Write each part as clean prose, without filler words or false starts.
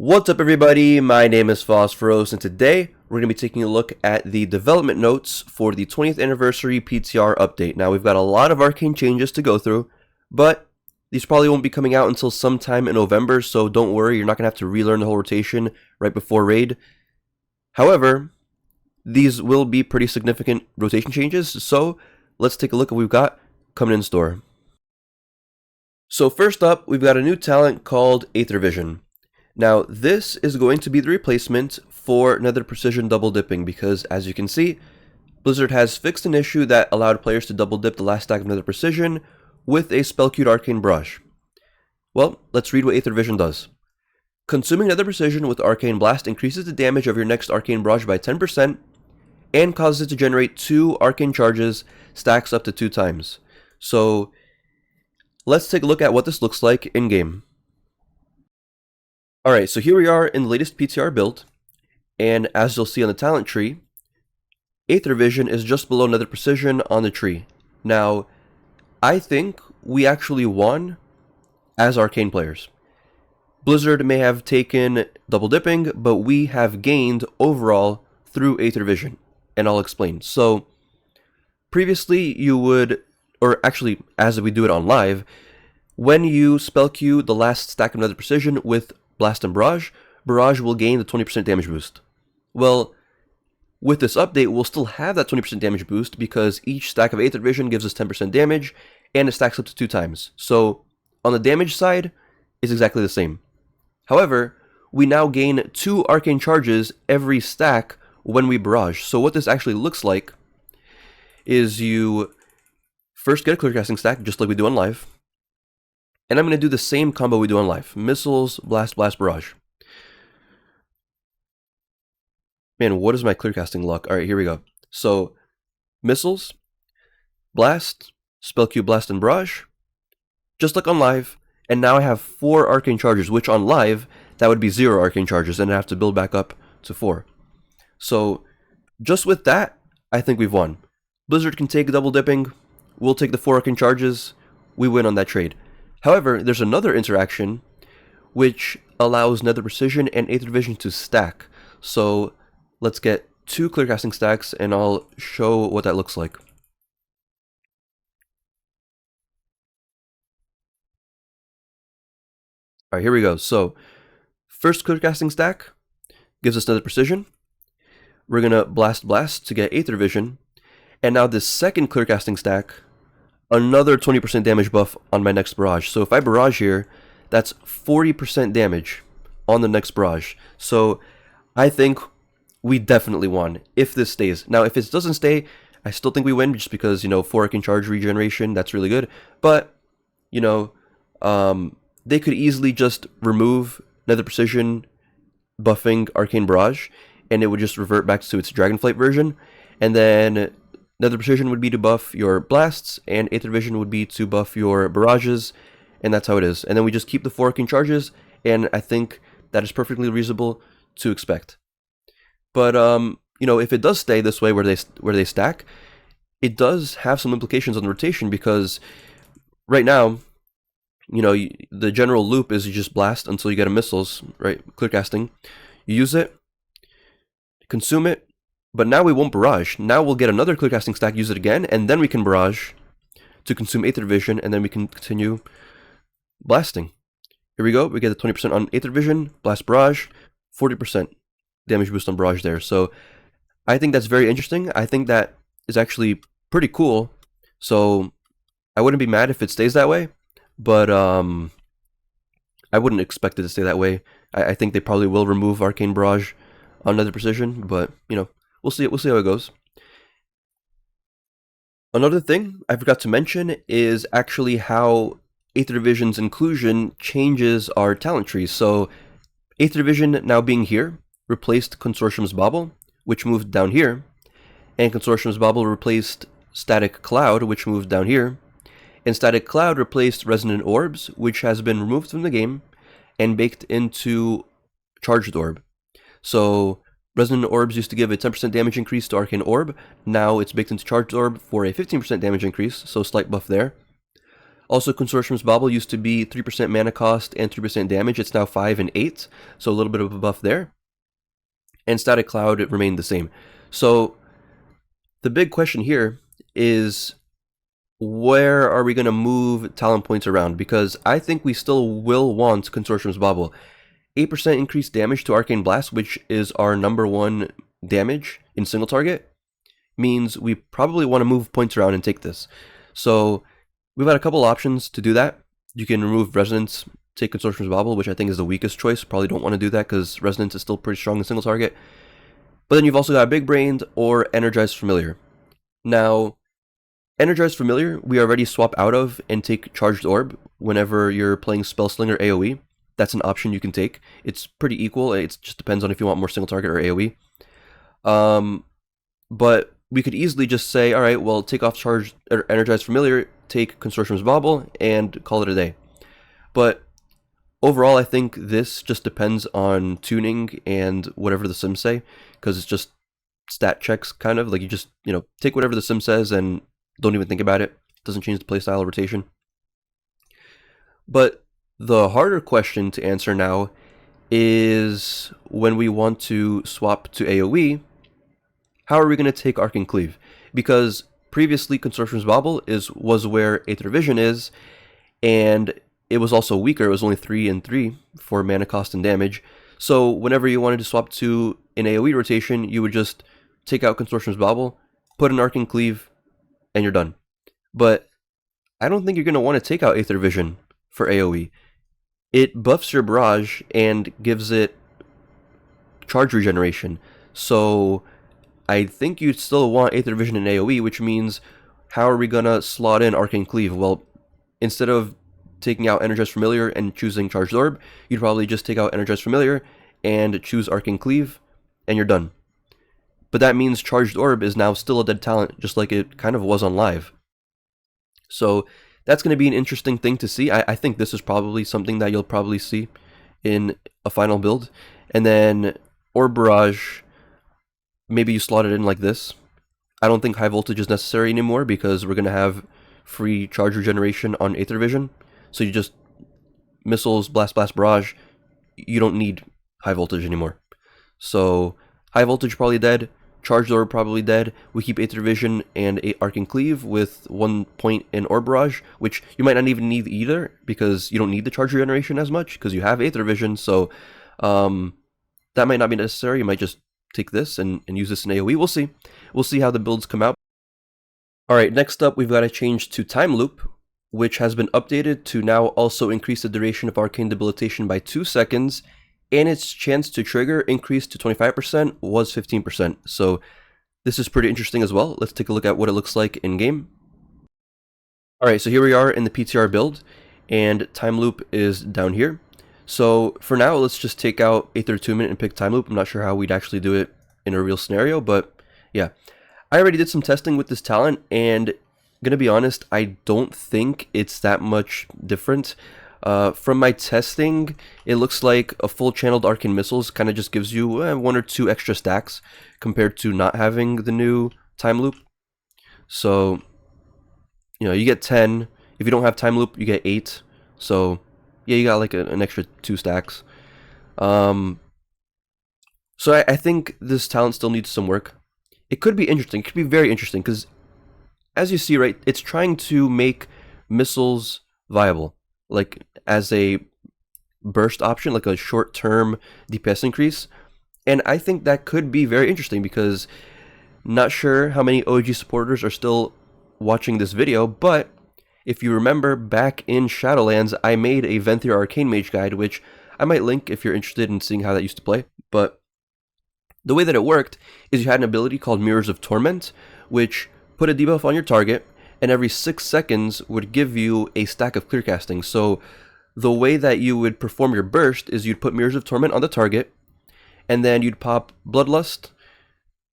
What's up everybody, my name is Phosphoros and today we're going to be taking a look at the development notes for the 20th anniversary PTR update. Now we've got a lot of Arcane changes to go through, but these probably won't be coming out until sometime in November, so don't worry, you're not going to have to relearn the whole rotation right before raid. However, these will be pretty significant rotation changes, so let's take a look at what we've got coming in store. So first up, we've got a new talent called Aether Vision. Now, this is going to be the replacement for Nether Precision double dipping because, as you can see, Blizzard has fixed an issue that allowed players to double dip the last stack of Nether Precision with a spell-queued Arcane Barrage. Well, let's read what Aether Vision does. Consuming Nether Precision with Arcane Blast increases the damage of your next Arcane Barrage by 10% and causes it to generate 2 Arcane Charges, stacks up to 2 times. So, let's take a look at what this looks like in-game. Alright, so here we are in the latest PTR build, and as you'll see on the talent tree, Aether Vision is just below Nether Precision on the tree. Now, I think we actually won as Arcane players. Blizzard may have taken double dipping, but we have gained overall through Aether Vision, and I'll explain. So, previously you would, or actually as we do it on live, when you spell queue the last stack of Nether Precision with Blast and Barrage, Barrage will gain the 20% damage boost. Well, with this update, we'll still have that 20% damage boost because each stack of Aether Vision gives us 10% damage, and it stacks up to 2 times. So, on the damage side, it's exactly the same. However, we now gain 2 Arcane Charges every stack when we Barrage. So what this actually looks like is you first get a clear casting stack, just like we do on live. And I'm going to do the same combo we do on live. Missiles, Blast, Blast, Barrage. Man, what is my clear casting luck? Alright, here we go. So, Missiles, Blast, Spell Q, Blast, and Barrage. Just like on live. And now I have 4 Arcane Charges, which on live, that would be 0 Arcane Charges, and I have to build back up to 4. So, just with that, I think we've won. Blizzard can take double dipping. We'll take the 4 Arcane Charges. We win on that trade. However, there's another interaction which allows Nether Precision and Aether Vision to stack. So let's get 2 clear casting stacks and I'll show what that looks like. Alright, here we go. So first clear casting stack gives us Nether Precision. We're going to Blast Blast to get Aether Vision. And now this second clear casting stack, another 20% damage buff on my next Barrage. So if I Barrage here, that's 40% damage on the next Barrage. So I think we definitely won if this stays. Now if it doesn't stay, I still think we win just because, 4 Arcane Charge regeneration, that's really good. But, they could easily just remove Nether Precision buffing Arcane Barrage and it would just revert back to its Dragonflight version. And then Nether Precision would be to buff your Blasts, and Aether Vision would be to buff your Barrages, and that's how it is. And then we just keep the 4 Arcane Charges, and I think that is perfectly reasonable to expect. But, if it does stay this way where they stack, it does have some implications on the rotation, because right now, the general loop is you just blast until you get a missiles, right? Clear casting. You use it, consume it, but now we won't Barrage. Now we'll get another clear casting stack, use it again, and then we can Barrage to consume Aether Vision, and then we can continue blasting. Here we go. We get the 20% on Aether Vision, Blast Barrage, 40% damage boost on Barrage there. So I think that's very interesting. I think that is actually pretty cool. So I wouldn't be mad if it stays that way, but I wouldn't expect it to stay that way. I think they probably will remove Arcane Barrage on Nether Precision, but, we'll see how it goes. Another thing I forgot to mention is actually how Aether Vision's inclusion changes our talent tree. So Aether Vision now being here replaced Consortium's Bauble, which moved down here, and Consortium's Bauble replaced Static Cloud, which moved down here, and Static Cloud replaced Resonant Orbs, which has been removed from the game and baked into Charged Orb. So Resonant Orbs used to give a 10% damage increase to Arcane Orb. Now it's baked into Charged Orb for a 15% damage increase, so slight buff there. Also, Consortium's Bauble used to be 3% mana cost and 3% damage. It's now 5 and 8, so a little bit of a buff there. And Static Cloud remained the same. So the big question here is, where are we going to move talent points around? Because I think we still will want Consortium's Bauble. 8% increased damage to Arcane Blast, which is our #1 damage in single target, means we probably want to move points around and take this. So we've got a couple options to do that. You can remove Resonance, take Consortium's Bauble, which I think is the weakest choice. Probably don't want to do that because Resonance is still pretty strong in single target. But then you've also got Big Brained or Energized Familiar. Now, Energized Familiar, we already swap out of and take Charged Orb whenever you're playing Spellslinger AoE. That's an option you can take. It's pretty equal. It just depends on if you want more single target or AoE. But we could easily just say, all right, well, take off Charged or Energized Familiar, take Consortium's Bauble, and call it a day. But overall, I think this just depends on tuning and whatever the sim say, because it's just stat checks, kind of. Like, you just, take whatever the sim says and don't even think about it. It doesn't change the playstyle or rotation. But the harder question to answer now is, when we want to swap to AoE, how are we going to take Arcane Cleave? Because previously, Consortium's Bauble was where Aether Vision is, and it was also weaker. It was only 3 and 3 for mana cost and damage. So whenever you wanted to swap to an AoE rotation, you would just take out Consortium's Bauble, put an Arcane Cleave, and you're done. But I don't think you're going to want to take out Aether Vision for AoE. It buffs your barrage and gives it charge regeneration. So I think you'd still want Aether Vision and AoE, which means, how are we going to slot in Arcane Cleave? Well, instead of taking out Energized Familiar and choosing Charged Orb, you'd probably just take out Energized Familiar and choose Arcane Cleave, and you're done. But that means Charged Orb is now still a dead talent, just like it kind of was on live. So that's going to be an interesting thing to see. I think this is probably something that you'll probably see in a final build. And then Orb Barrage, maybe you slot it in like this. I don't think High Voltage is necessary anymore because we're going to have free charge regeneration on Aether Vision. So you just missiles, blast, barrage. You don't need High Voltage anymore. So High Voltage probably dead. Charged Orb probably dead. We keep Aether Vision and Arcane Cleave with 1 point in Orb Barrage, which you might not even need either because you don't need the charge regeneration as much because you have Aether Vision. So that might not be necessary. You might just take this and use this in AoE. We'll see. We'll see how the builds come out. Alright, next up we've got to change to Time Loop, which has been updated to now also increase the duration of Arcane Debilitation by 2 seconds, and its chance to trigger increased to 25%, was 15%. So this is pretty interesting as well. Let's take a look at what it looks like in game. Alright, so here we are in the PTR build, and Time Loop is down here. So for now, let's just take out Aether Attunement and pick Time Loop. I'm not sure how we'd actually do it in a real scenario, but yeah. I already did some testing with this talent, and gonna be honest, I don't think it's that much different. From my testing, it looks like a full channeled Arcane Missiles kind of just gives you 1 or 2 extra stacks compared to not having the new Time Loop. So, you get 10. If you don't have Time Loop, you get 8. So, yeah, you got like an extra 2 stacks. So I think this talent still needs some work. It could be interesting. It could be very interesting because, as you see, right, it's trying to make missiles viable, like as a burst option, like a short-term DPS increase. And I think that could be very interesting because not sure how many OG supporters are still watching this video, but if you remember back in Shadowlands, I made a Venthyr Arcane Mage guide, which I might link if you're interested in seeing how that used to play. But the way that it worked is you had an ability called Mirrors of Torment, which put a debuff on your target, and every 6 seconds would give you a stack of clear casting. So the way that you would perform your burst is you'd put Mirrors of Torment on the target, and then you'd pop Bloodlust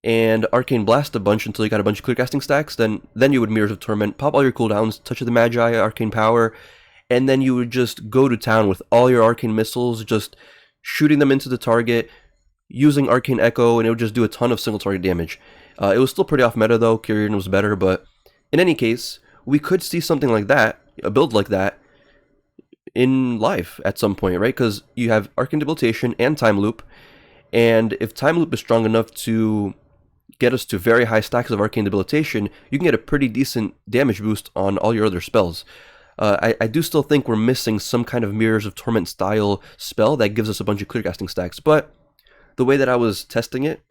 and Arcane Blast a bunch until you got a bunch of clear casting stacks. Then you would Mirrors of Torment, pop all your cooldowns, Touch of the Magi, Arcane Power, and then you would just go to town with all your Arcane Missiles, just shooting them into the target, using Arcane Echo, and it would just do a ton of single target damage. It was still pretty off meta though. Kyrian was better, but in any case, we could see something like that, a build like that in life at some point, right? Because you have Arcane Debilitation and Time Loop, and if Time Loop is strong enough to get us to very high stacks of Arcane Debilitation, you can get a pretty decent damage boost on all your other spells. I do still think we're missing some kind of Mirrors of Torment style spell that gives us a bunch of clearcasting stacks, but the way that I was testing it,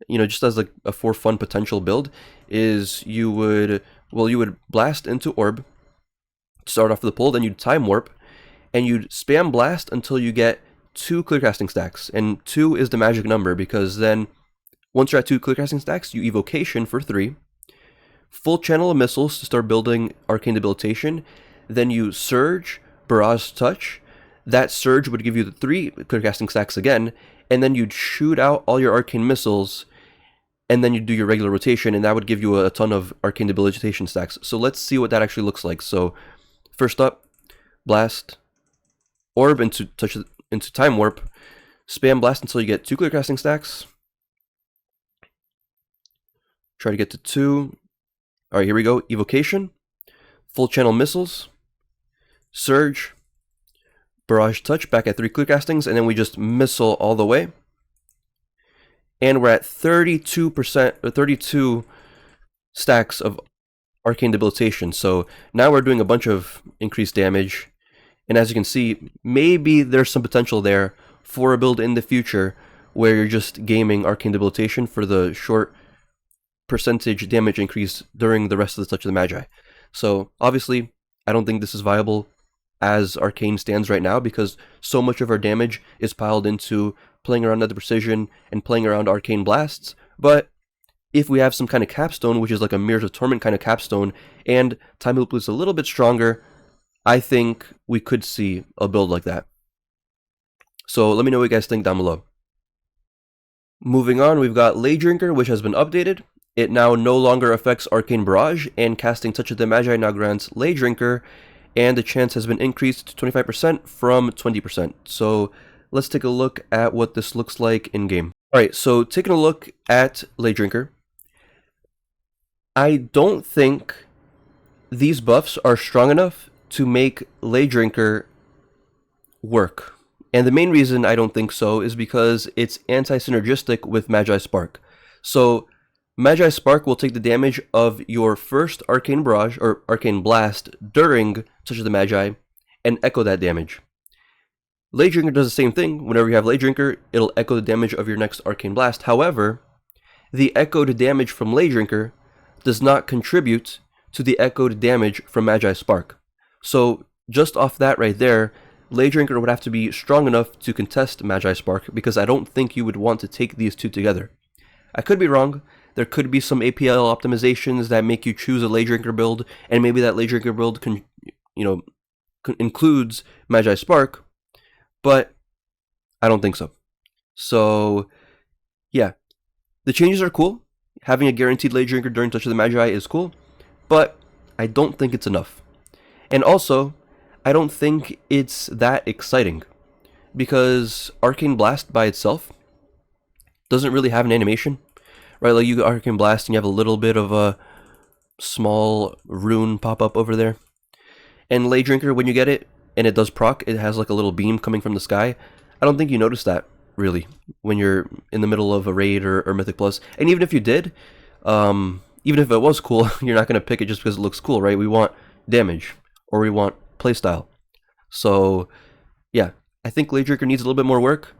just as like a for fun potential build, is you would blast into Orb, start off the pull, then you'd Time Warp, and you'd spam blast until you get 2 clearcasting stacks, and 2 is the magic number, because then once you're at 2 clearcasting stacks, you Evocation for 3, full channel of missiles to start building Arcane Debilitation, then you Surge, Barrage Touch, that Surge would give you the 3 clearcasting stacks again, and then you'd shoot out all your Arcane Missiles, and then you'd do your regular rotation, and that would give you a ton of Arcane Debilitation stacks. So let's see what that actually looks like. So first up, Blast, Orb into Time Warp, spam Blast until you get 2 clearcasting stacks. Try to get to 2. Alright, here we go. Evocation, full channel missiles, Surge, Barrage Touch back at 3 clearcastings, and then we just missile all the way. And we're at 32% or 32 stacks of Arcane Debilitation. So now we're doing a bunch of increased damage. And as you can see, maybe there's some potential there for a build in the future where you're just gaming Arcane Debilitation for the short percentage damage increase during the rest of the Touch of the Magi. So obviously, I don't think this is viable as Arcane stands right now, because so much of our damage is piled into playing around Nether Precision and playing around Arcane Blasts. But if we have some kind of capstone, which is like a Mirrors of Torment kind of capstone, and Time Loop is a little bit stronger, I think we could see a build like that. So let me know what you guys think down below. Moving on, we've got Ldrinker, which has been updated. It now no longer affects Arcane Barrage, and casting Touch of the Magi now grants Ldrinker, and the chance has been increased to 25% from 20%. So let's take a look at what this looks like in game. Alright, so taking a look at Ldrinker, I don't think these buffs are strong enough to make Ldrinker work. And the main reason I don't think so is because it's anti-synergistic with Magi Spark. So Magi Spark will take the damage of your first Arcane Barrage or Arcane Blast during Touch of the Magi and echo that damage. Ldrinker does the same thing. Whenever you have Ldrinker, it'll echo the damage of your next Arcane Blast. However, the echoed damage from Ldrinker does not contribute to the echoed damage from Magi Spark. So just off that right there, Ldrinker would have to be strong enough to contest Magi Spark, because I don't think you would want to take these two together. I could be wrong. There could be some APL optimizations that make you choose a Ldrinker build, and maybe that Ldrinker build includes Magi Spark, but I don't think so. So yeah, the changes are cool. Having a guaranteed Ldrinker during Touch of the Magi is cool, but I don't think it's enough. And also, I don't think it's that exciting, because Arcane Blast by itself doesn't really have an animation, right? Like you Arcane Blast and you have a little bit of a small rune pop up over there. And Ldrinker, when you get it and it does proc, it has like a little beam coming from the sky. I don't think you notice that really when you're in the middle of a raid or Mythic Plus. And even if you did, even if it was cool, you're not going to pick it just because it looks cool, right? We want damage, or we want playstyle. So yeah, I think Ldrinker needs a little bit more work.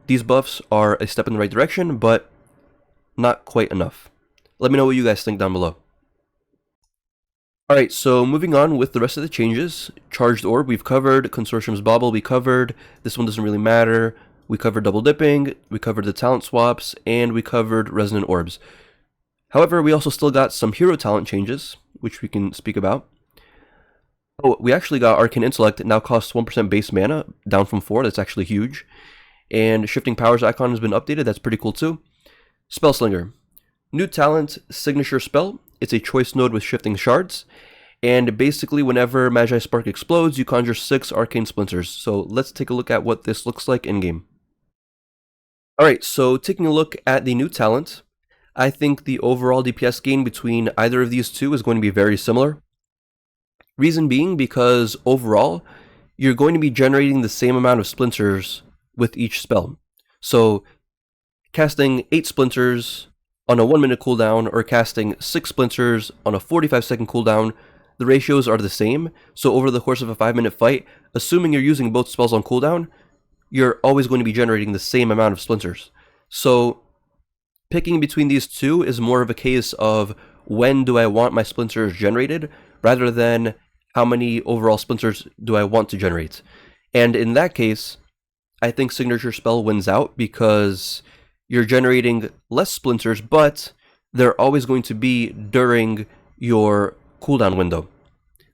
These buffs are a step in the right direction, but not quite enough. Let me know what you guys think down below. Alright, so moving on with the rest of the changes. Charged Orb we've covered, Consortium's Bauble we covered, this one doesn't really matter. We covered Double Dipping, we covered the talent swaps, and we covered Resonant Orbs. However, we also still got some hero talent changes, which we can speak about. Oh, we actually got Arcane Intellect. It now costs 1% base mana, down from 4, that's actually huge. And Shifting Powers icon has been updated, that's pretty cool too. Spellslinger. New talent, signature spell. It's a choice node with shifting shards. And basically whenever Magi Spark explodes, you conjure 6 arcane splinters. So let's take a look at what this looks like in-game. Alright, so taking a look at the new talent, I think the overall DPS gain between either of these two is going to be very similar. Reason being because overall, you're going to be generating the same amount of splinters with each spell. So casting 8 splinters on a 1-minute cooldown or casting 6 splinters on a 45-second cooldown, the ratios are the same. So over the course of a 5-minute fight, assuming you're using both spells on cooldown, you're always going to be generating the same amount of splinters. So picking between these two is more of a case of when do I want my splinters generated, rather than how many overall splinters do I want to generate. And in that case, I think Signature Spell wins out because you're generating less splinters, but they're always going to be during your cooldown window.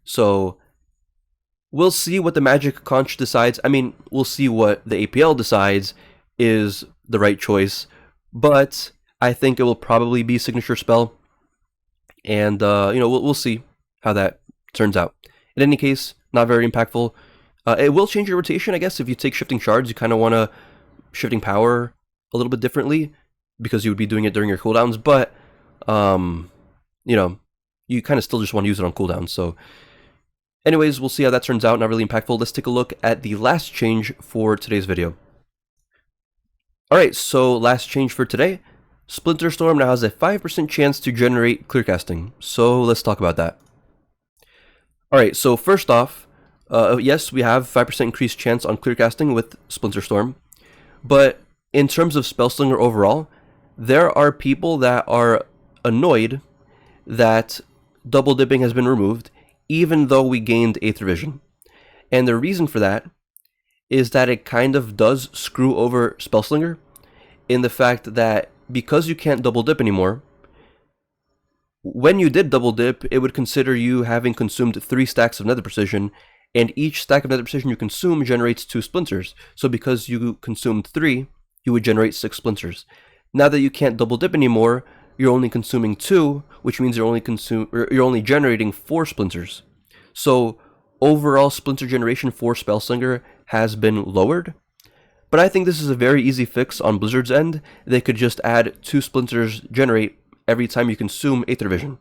So we'll see what the Magic Conch decides. I mean, we'll see what the APL decides is the right choice, but I think it will probably be Signature Spell. And, we'll see how that turns out. In any case, not very impactful. It will change your rotation, I guess. If you take Shifting Shards, you kind of want to Shifting Power a little bit differently because you would be doing it during your cooldowns. But, you kind of still just want to use it on cooldowns. So, anyways, we'll see how that turns out. Not really impactful. Let's take a look at the last change for today's video. Alright, so last change for today. Splinter Storm now has a 5% chance to generate clearcasting. So let's talk about that. Alright, so first off, yes, we have 5% increased chance on clearcasting with Splinter Storm, but in terms of Spellslinger overall, there are people that are annoyed that double dipping has been removed, even though we gained Aether Vision. And the reason for that is that it kind of does screw over Spellslinger in the fact that because you can't double dip anymore, when you did double dip, it would consider you having consumed 3 stacks of Nether Precision, and each stack of Nether Precision you consume generates 2 splinters. So because you consumed 3, you would generate 6 splinters. Now that you can't double dip anymore, you're only consuming 2, which means you're only generating 4 splinters. So overall splinter generation for Spellslinger has been lowered. But I think this is a very easy fix on Blizzard's end. They could just add 2 splinters generate every time you consume Aether Vision.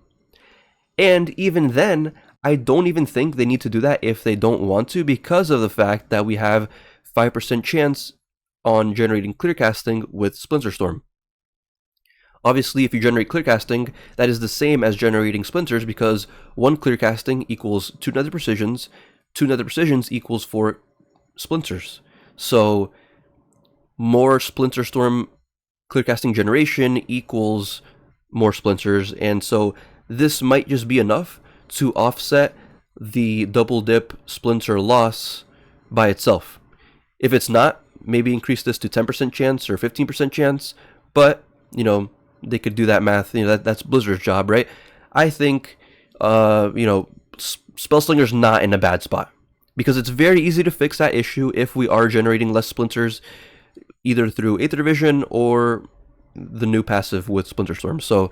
And even then, I don't even think they need to do that if they don't want to, because of the fact that we have 5% chance on generating clearcasting with Splinter Storm. Obviously, if you generate clearcasting, that is the same as generating splinters, because 1 clearcasting equals 2 Nether Precisions, 2 Nether Precisions equals 4 splinters. So more Splinter Storm clearcasting generation equals more splinters, and so this might just be enough to offset the double dip splinter loss by itself. If it's not, maybe increase this to 10% chance or 15% chance, but they could do that math. That's Blizzard's job, right? I think Spellslinger's not in a bad spot because it's very easy to fix that issue if we are generating less splinters, either through Aether Vision or the new passive with Splinter Storm. So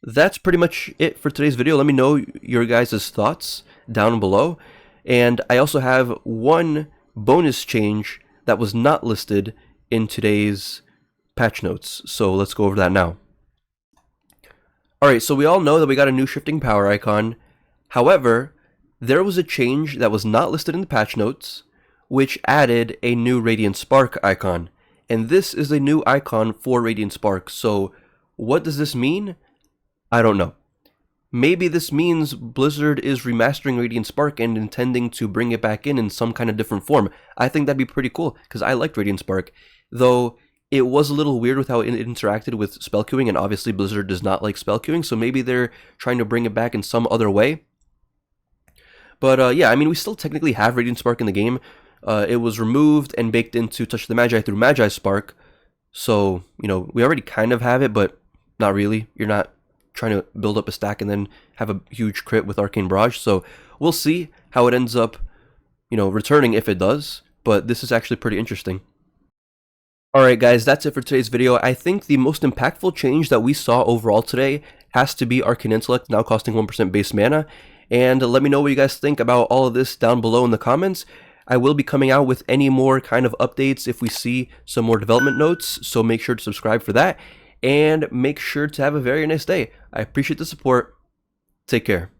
that's pretty much it for today's video. Let me know your guys' thoughts down below. And I also have one bonus change that was not listed in today's patch notes. So let's go over that now. Alright, so we all know that we got a new shifting power icon. However, there was a change that was not listed in the patch notes, which added a new Radiant Spark icon. And this is a new icon for Radiant Spark. So what does this mean? I don't know. Maybe this means Blizzard is remastering Radiant Spark and intending to bring it back in some kind of different form. I think that'd be pretty cool, because I liked Radiant Spark. Though it was a little weird with how it interacted with spell queuing, and obviously Blizzard does not like spell queuing, so maybe they're trying to bring it back in some other way. But yeah, I mean, we still technically have Radiant Spark in the game. It was removed and baked into Touch the Magi through Magi Spark. So, we already kind of have it, but not really. You're not trying to build up a stack and then have a huge crit with Arcane Barrage. So we'll see how it ends up, returning if it does. But this is actually pretty interesting. Alright guys, that's it for today's video. I think the most impactful change that we saw overall today has to be Arcane Intellect now costing 1% base mana. And let me know what you guys think about all of this down below in the comments. I will be coming out with any more kind of updates if we see some more development notes, so make sure to subscribe for that. And make sure to have a very nice day. I appreciate the support. Take care.